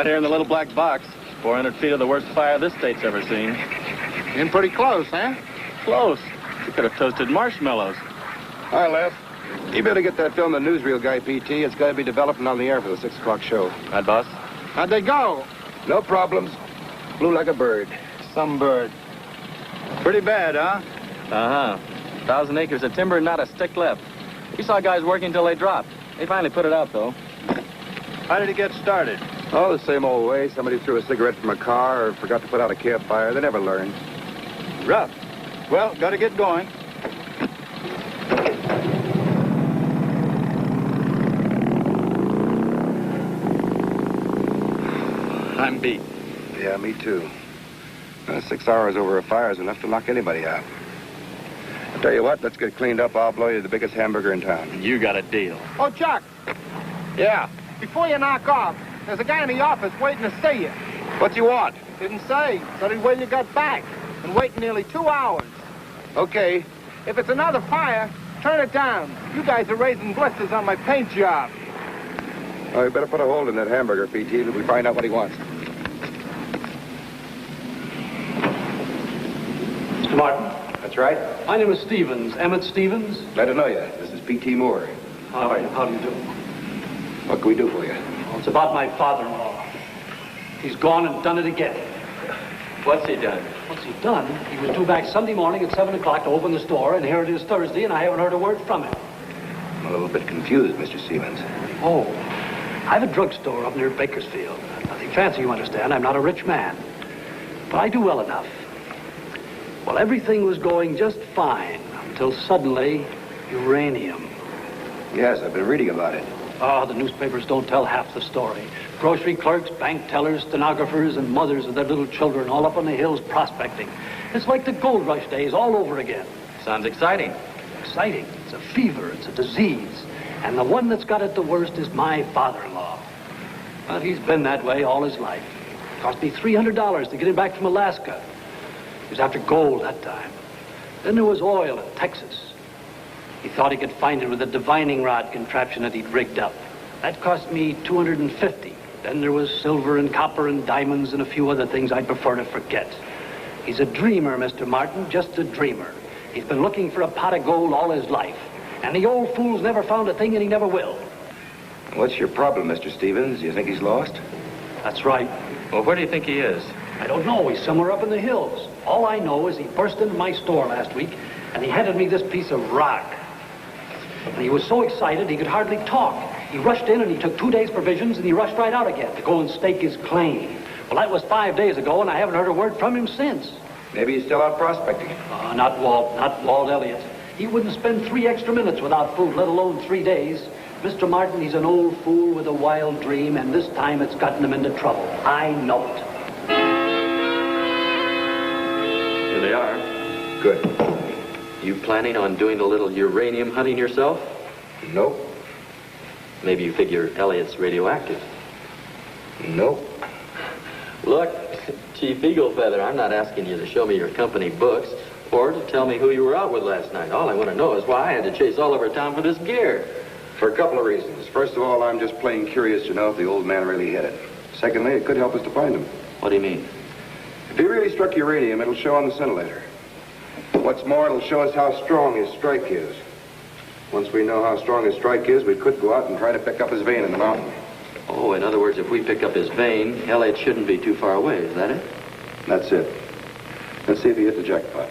Right here in the little black box. 400 feet of the worst fire this state's ever seen. In pretty close, huh? Close. You could have toasted marshmallows. Hi, Les. You better get that film, the newsreel guy, PT. It's got to be developing on the air for the 6 o'clock show. Right, boss? How'd they go? No problems. Flew like a bird. Some bird. Pretty bad, huh? Uh-huh. 1,000 acres of timber and not a stick left. We saw guys working until they dropped. They finally put it out, though. How did it get started? Oh, the same old way. Somebody threw a cigarette from a car or forgot to put out a campfire. They never learn. Rough. Well, got to get going. I'm beat. Yeah, me too. 6 hours over a fire is enough to knock anybody out. I'll tell you what, let's get cleaned up. I'll blow you the biggest hamburger in town. You got a deal. Oh, Chuck, Yeah. before you knock off, there's a guy in the office waiting to see you. What you want? Didn't say. Said he'd wait till you got back. Been waiting nearly 2 hours. Okay. If it's another fire, turn it down. You guys are raising blisters on my paint job. Oh, you better put a hold in that hamburger, PT, till we find out what he wants. Mr. Martin. That's right. My name is Stevens, Emmett Stevens. Glad to know you. This is PT Moore. How are you? How do you do? What can we do for you? Well, it's about my father-in-law. He's gone and done it again. What's he done? What's he done? He was due back Sunday morning at 7 o'clock to open the store, and here it is Thursday, and I haven't heard a word from him. I'm a little bit confused, Mr. Stevens. Oh, I have a drugstore up near Bakersfield. Nothing fancy, you understand. I'm not a rich man. But I do well enough. Well, everything was going just fine until suddenly, uranium. Yes, I've been reading about it. Oh, the newspapers don't tell half the story. Grocery clerks, bank tellers, stenographers, and mothers of their little children all up on the hills prospecting. It's like the gold rush days all over again. Sounds exciting. Exciting. It's a fever. It's a disease. And the one that's got it the worst is my father-in-law. But he's been that way all his life. It cost me $300 to get him back from Alaska. He was after gold that time. Then there was oil in Texas. He thought he could find it with a divining rod contraption that he'd rigged up. That cost me $250. Then there was silver and copper and diamonds and a few other things I'd prefer to forget. He's a dreamer, Mr. Martin, just a dreamer. He's been looking for a pot of gold all his life. And the old fool's never found a thing and he never will. What's your problem, Mr. Stevens? You think he's lost? That's right. Well, where do you think he is? I don't know. He's somewhere up in the hills. All I know is he burst into my store last week and he handed me this piece of rock. And he was so excited he could hardly talk. He rushed in and he took 2 days' provisions and he rushed right out again to go and stake his claim. Well, that was 5 days ago and I haven't heard a word from him since. Maybe he's still out prospecting. Not Walt Elliott. He wouldn't spend 3 extra minutes without food, let alone 3 days. Mr. Martin, he's an old fool with a wild dream, and this time it's gotten him into trouble. I know it. Here they are. Good. You planning on doing a little uranium hunting yourself? Nope. Maybe you figure Elliott's radioactive. Nope. Look, Chief Eaglefeather, I'm not asking you to show me your company books or to tell me who you were out with last night. All I want to know is why I had to chase all over town for this gear. For a couple of reasons. First of all, I'm just plain curious to know if the old man really hit it. Secondly, it could help us to find him. What do you mean? If he really struck uranium, it'll show on the scintillator. What's more, it'll show us how strong his strike is. Once we know how strong his strike is, we could go out and try to pick up his vein in the mountain. Oh, in other words, if we pick up his vein, Elliott shouldn't be too far away. Is that it? That's it. Let's see if he hit the jackpot.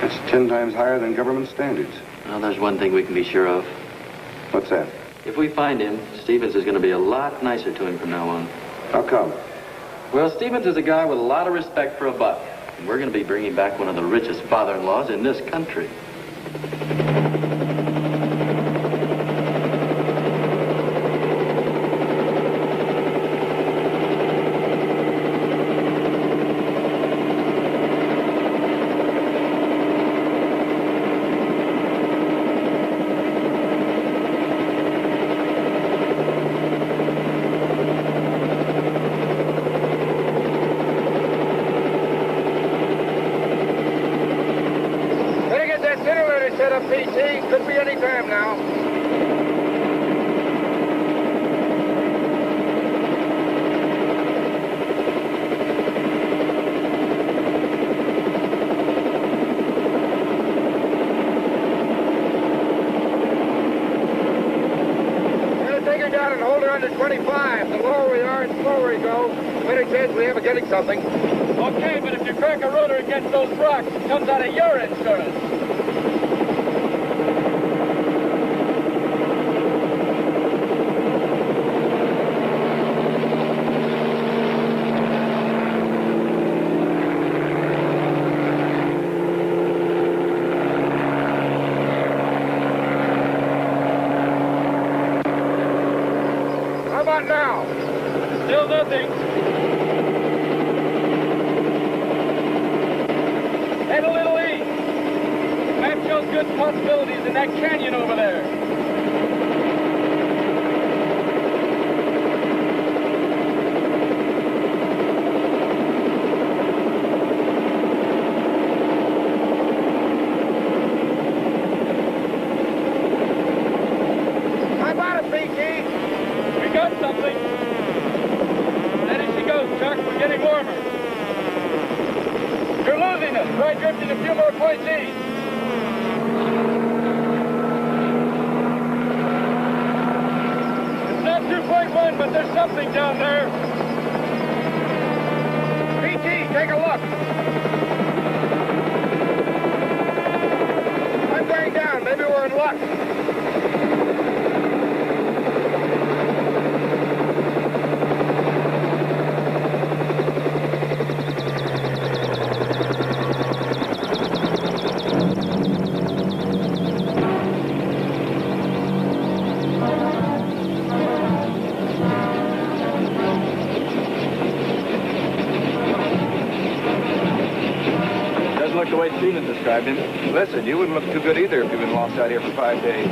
That's 10 times higher than government standards. Well, there's one thing we can be sure of. What's that? If we find him, Stevens is going to be a lot nicer to him from now on. How come? Well, Stevens is a guy with a lot of respect for a buck. And we're going to be bringing back one of the richest father-in-laws in this country. set up, PT. Could be any time now. Under 25. The lower we are, the slower we go, the better chance we have of getting something. Okay, but if you crack a rotor against those rocks, it comes out of your insurance. Now. Still nothing. Head a little east. Map shows good possibilities in that canyon over there. How about it, BT? We got something. Steady she goes, Chuck. We're getting warmer. You're losing us. Try drifting a few more points east. It's not 2.1, but there's something down there. BT, take a look. I'm going down. Maybe we're in luck. The way Steven described him. Listen, you wouldn't look too good either if you've been lost out here for 5 days.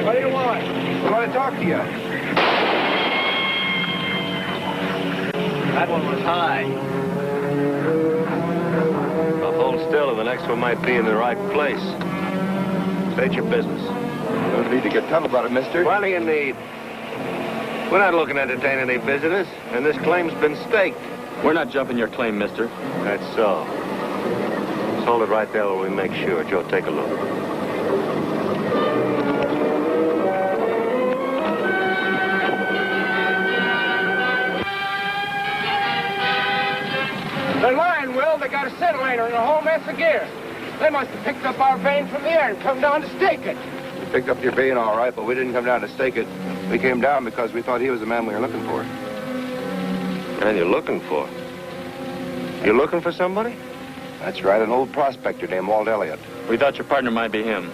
What do you want? I want to talk to you. That one was high. Now hold still, and the next one might be in the right place. State your business. No need to get tough about it, mister. What do you need? We're not looking to entertain any visitors, and this claim's been staked. We're not jumping your claim, mister. That's so. Just hold it right there while we make sure. Joe, take a look. They're lying, Will. They got a scintillator and a whole mess of gear. They must have picked up our vein from the air and come down to stake it. We picked up your vein all right, but we didn't come down to stake it. We came down because we thought he was the man we were looking for. And you're looking for? You're looking for somebody? That's right, an old prospector named Walt Elliott. We thought your partner might be him.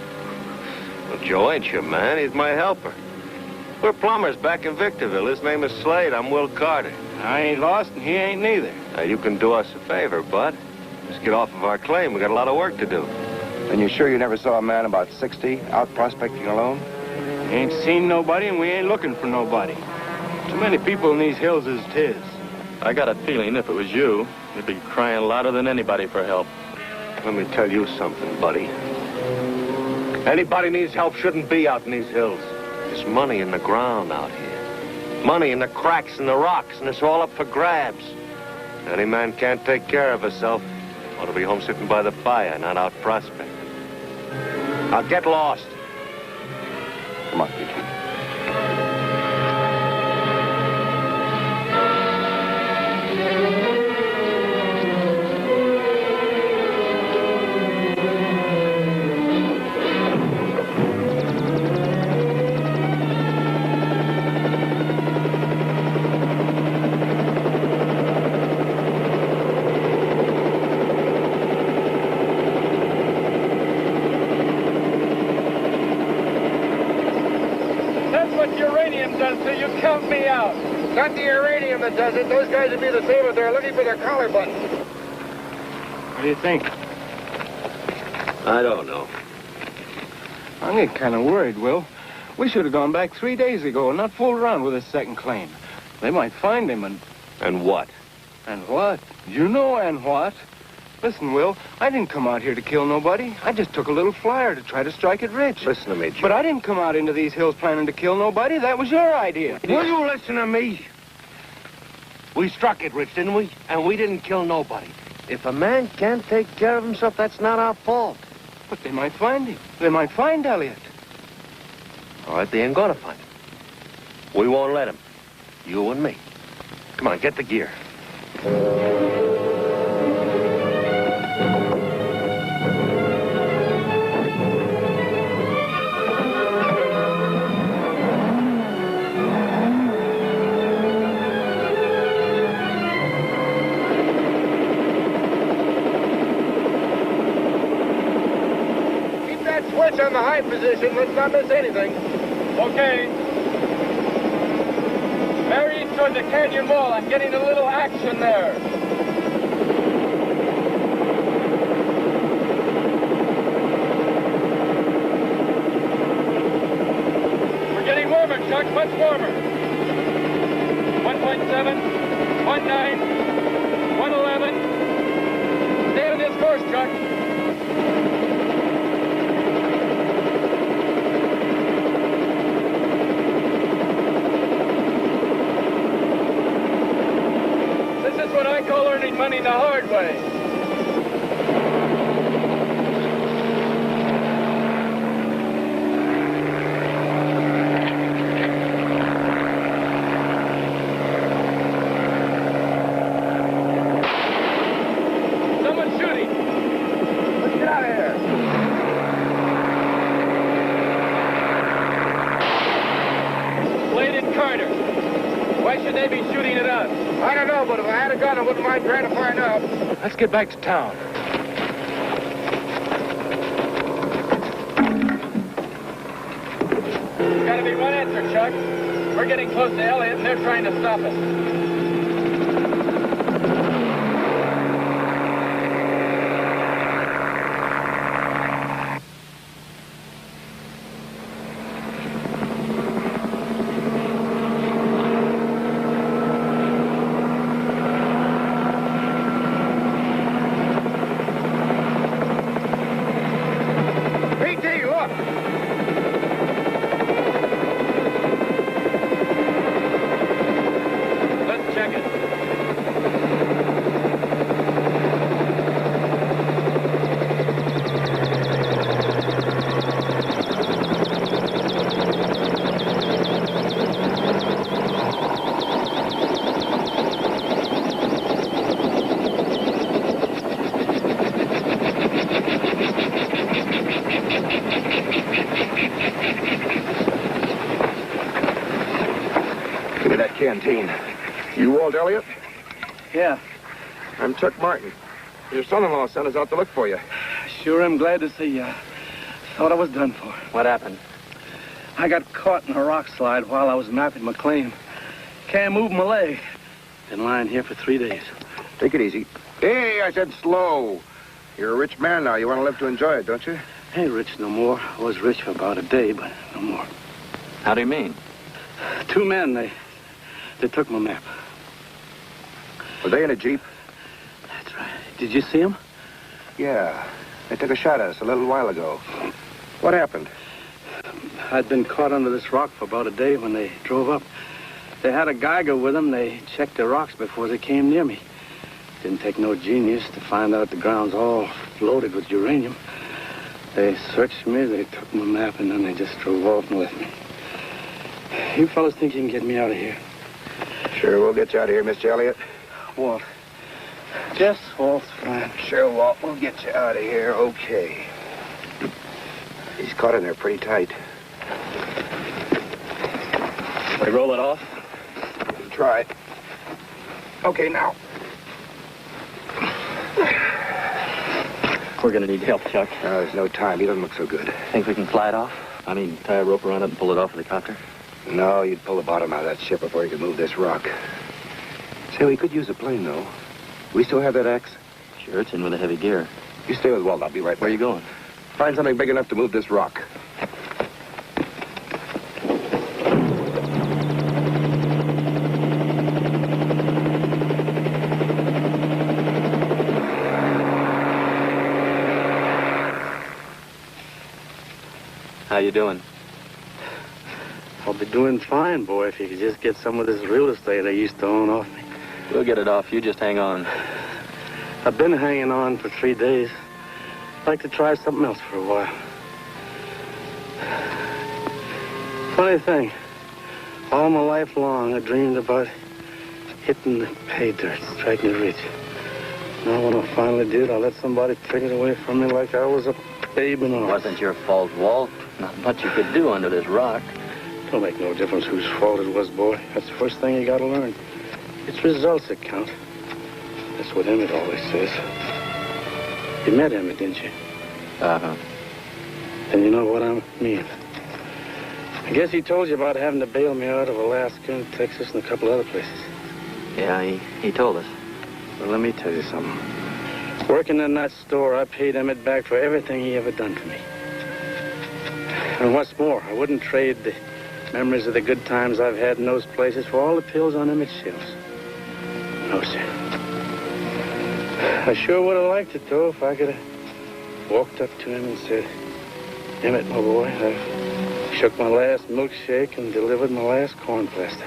Well, Joe ain't your man. He's my helper. We're plumbers back in Victorville. His name is Slade. I'm Will Carter. I ain't lost, and he ain't neither. Now, you can do us a favor, bud. Just get off of our claim. We got a lot of work to do. And you sure you never saw a man about 60 out prospecting alone? Ain't seen nobody, and we ain't looking for nobody. Too many people in these hills as it is. I got a feeling if it was you, you'd be crying louder than anybody for help. Let me tell you something, buddy. Anybody needs help shouldn't be out in these hills. There's money in the ground out here. Money in the cracks in the rocks, and it's all up for grabs. Any man can't take care of himself. Ought to be home sitting by the fire, not out prospecting. Now get lost. Come on, Peachy. Not the uranium that does it. Those guys would be the same if they're looking for their collar button. What do you think? I don't know. I'm getting kind of worried, Will. We should have gone back 3 days ago and not fooled around with this second claim. They might find him and... And what? And what? You know and what? Listen, Will, I didn't come out here to kill nobody. I just took a little flyer to try to strike it rich. Listen to me, Joe. But I didn't come out into these hills planning to kill nobody. That was your idea. Will you listen to me? We struck it rich, didn't we? And we didn't kill nobody. If a man can't take care of himself, that's not our fault. But they might find him. They might find Elliot. All right, they ain't gonna find him. We won't let him. You and me. Come on, get the gear. Keep that switch on the high position. Let's not miss anything. Okay. Bear east toward the canyon wall. I'm getting a little action there. We're getting warmer, Chuck. Much warmer. 1.7, 1.9, 111. Stay on this course, Chuck. What I call earning money the hard way. Someone's shooting. Let's get out of here. Slade and Carter. Why should they be shooting at us? I don't know, but if I had a gun, I wouldn't mind trying to find out. Let's get back to town. Gotta be one answer, Chuck. We're getting close to Elliot, and they're trying to stop us. Canteen. You Walt Elliot? Yeah. I'm Chuck Martin. Your son-in-law sent us out to look for you. Sure am glad to see you. Thought I was done for. What happened? I got caught in a rock slide while I was mapping my claim. Can't move my leg. Been lying here for 3 days. Take it easy. Hey, I said slow. You're a rich man now. You want to live to enjoy it, don't you? Ain't rich no more. I was rich for about a day, but no more. How do you mean? 2 men, they took my map. Were they in a Jeep? That's right. Did you see them? Yeah. They took a shot at us a little while ago. What happened? I'd been caught under this rock for about a day when they drove up. They had a Geiger with them. They checked the rocks before they came near me. Didn't take no genius to find out the ground's all loaded with uranium. They searched me, they took my map, and then they just drove off and left me. You fellas think you can get me out of here? Sure, we'll get you out of here, Mr. Elliot. Walt. Just Walt's fine. Sure, Walt, we'll get you out of here, okay. He's caught in there pretty tight. We roll it off? Try. Okay, now. We're gonna need help, Chuck. There's no time. He doesn't look so good. Think we can fly it off? I mean, tie a rope around it and pull it off with the copter? No, you'd pull the bottom out of that ship before you could move this rock. Say, we could use a plane, though. We still have that axe? Sure, it's in with a heavy gear. You stay with Walt. I'll be right back. Where are you going? Find something big enough to move this rock. you doing? I'll be doing fine, boy, if you could just get some of this real estate I used to own off me. We'll get it off. You just hang on. I've been hanging on for 3 days. I'd like to try something else for a while. Funny thing, all my life long I dreamed about hitting the pay dirt, striking it rich. Now when I finally did, I let somebody take it away from me like I was a babe in It arms. wasn't your fault, Walt. Not much you could do under this rock. Don't make no difference whose fault it was, boy. That's the first thing you gotta learn. It's results that count. That's what Emmett always says. You met Emmett, didn't you? Uh-huh. And you know what I mean. I guess he told you about having to bail me out of Alaska and Texas and a couple other places. Yeah, he told us. Well, let me tell you something. Working in that store, I paid Emmett back for everything he ever done for me. And what's more, I wouldn't trade the memories of the good times I've had in those places for all the pills on Emmett's shelves. No, sir. I sure would have liked it, though, if I could have walked up to him and said, Emmett, my boy, I shook my last milkshake and delivered my last corn plaster.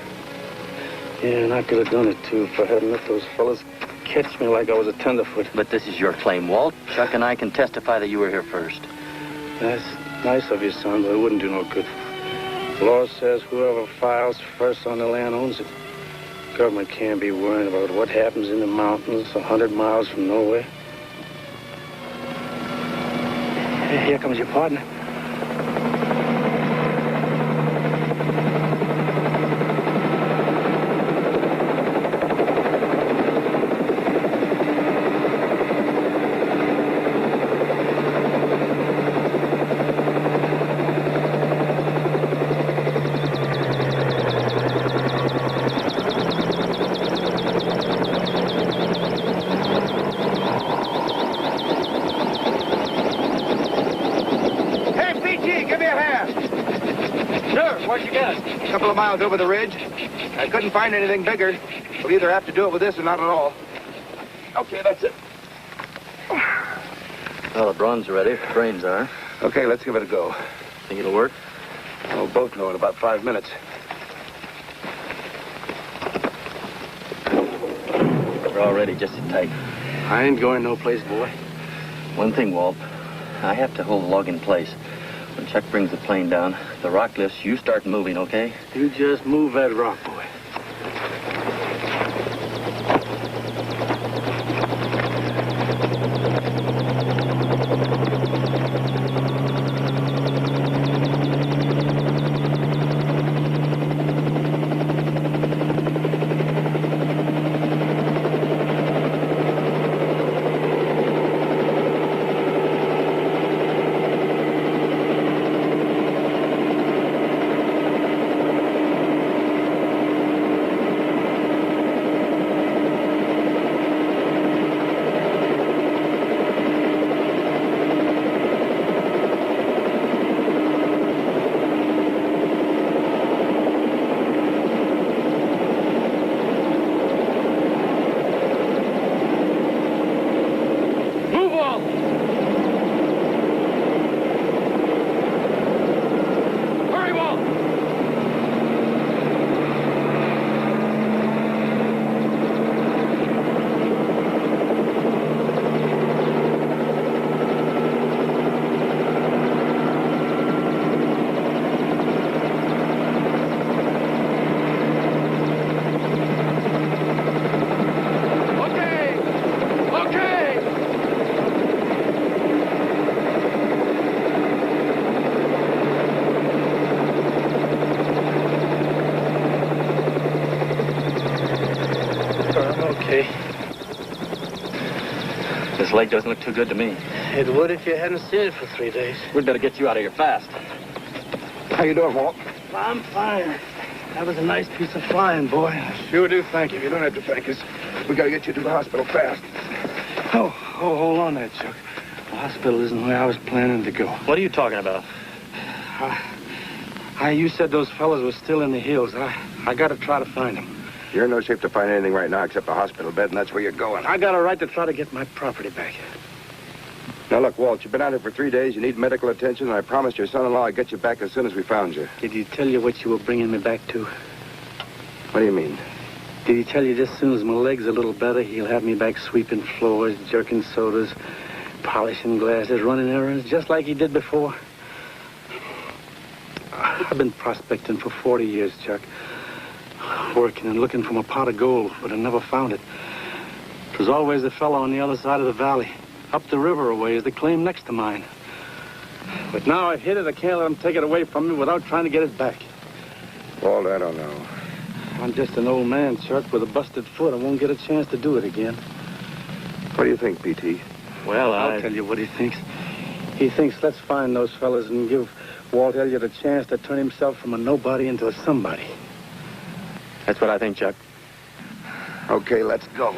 Yeah, and I could have done it, too, if I hadn't let those fellas catch me like I was a tenderfoot. But this is your claim, Walt. Chuck and I can testify that you were here first. That's nice of you, son, but it wouldn't do no good. The law says whoever files first on the land owns it. Government can't be worrying about what happens in the mountains 100 miles from nowhere. Hey, here comes your partner. Miles over the ridge. I couldn't find anything bigger. We'll either have to do it with this or not at all. Okay, that's it. Well, the brawn's ready. The brains are. Okay, let's give it a go. Think it'll work? We'll both know in about 5 minutes. We're all ready. Just sit tight. I ain't going no place, boy. One thing, Walt. I have to hold the log in place. When Chuck brings the plane down, the rock lifts, you start moving, okay? You just move that rock, boy. This lake doesn't look too good to me. It would if you hadn't seen it for 3 days. We'd better get you out of here fast. How you doing, Walt? I'm fine. That was a nice piece of flying, boy. I sure do thank you. You don't have to thank us. We gotta get you to the hospital fast. Oh, hold on there, Chuck. The hospital isn't where I was planning to go. What are you talking about? You said those fellas were still in the hills. I gotta try to find them. You're in no shape to find anything right now except a hospital bed, and that's where you're going. I got a right to try to get my property back. Now, look, Walt, you've been out here for 3 days. You need medical attention, and I promised your son-in-law I'd get you back as soon as we found you. Did he tell you what you were bringing me back to? What do you mean? Did he tell you just as soon as my leg's a little better, he'll have me back sweeping floors, jerking sodas, polishing glasses, running errands, just like he did before? I've been prospecting for 40 years, Chuck. Working and looking for my pot of gold, but I never found it. It was always a fellow on the other side of the valley, up the river a ways, the claim next to mine. But now I've hit it, I can't let him take it away from me without trying to get it back. Walt, I don't know. I'm just an old man, Chuck, with a busted foot. I won't get a chance to do it again. What do you think, P.T.? Well, I'll tell you what he thinks. He thinks let's find those fellas and give Walt Elliott a chance to turn himself from a nobody into a somebody. That's what I think, Chuck. Okay, let's go.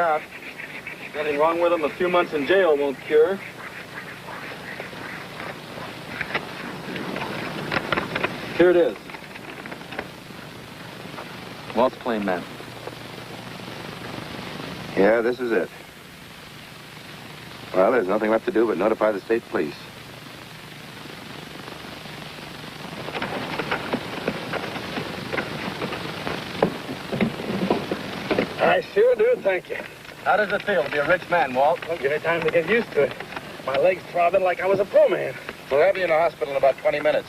out. Nothing wrong with him. A few months in jail won't cure. Here it is. Walt's claim, man. Yeah, this is it. Well, there's nothing left to do but notify the state police. I sure do, thank you. How does it feel to be a rich man, Walt? Well, give me time to get used to it. My legs throbbing like I was a pro man. We'll have you in the hospital in about 20 minutes.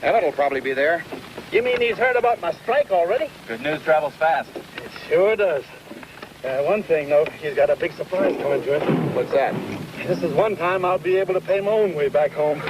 Emmett will probably be there. You mean he's heard about my strike already? Good news travels fast. It sure does. One thing, though, he's got a big surprise coming to him. What's that? This is one time I'll be able to pay my own way back home.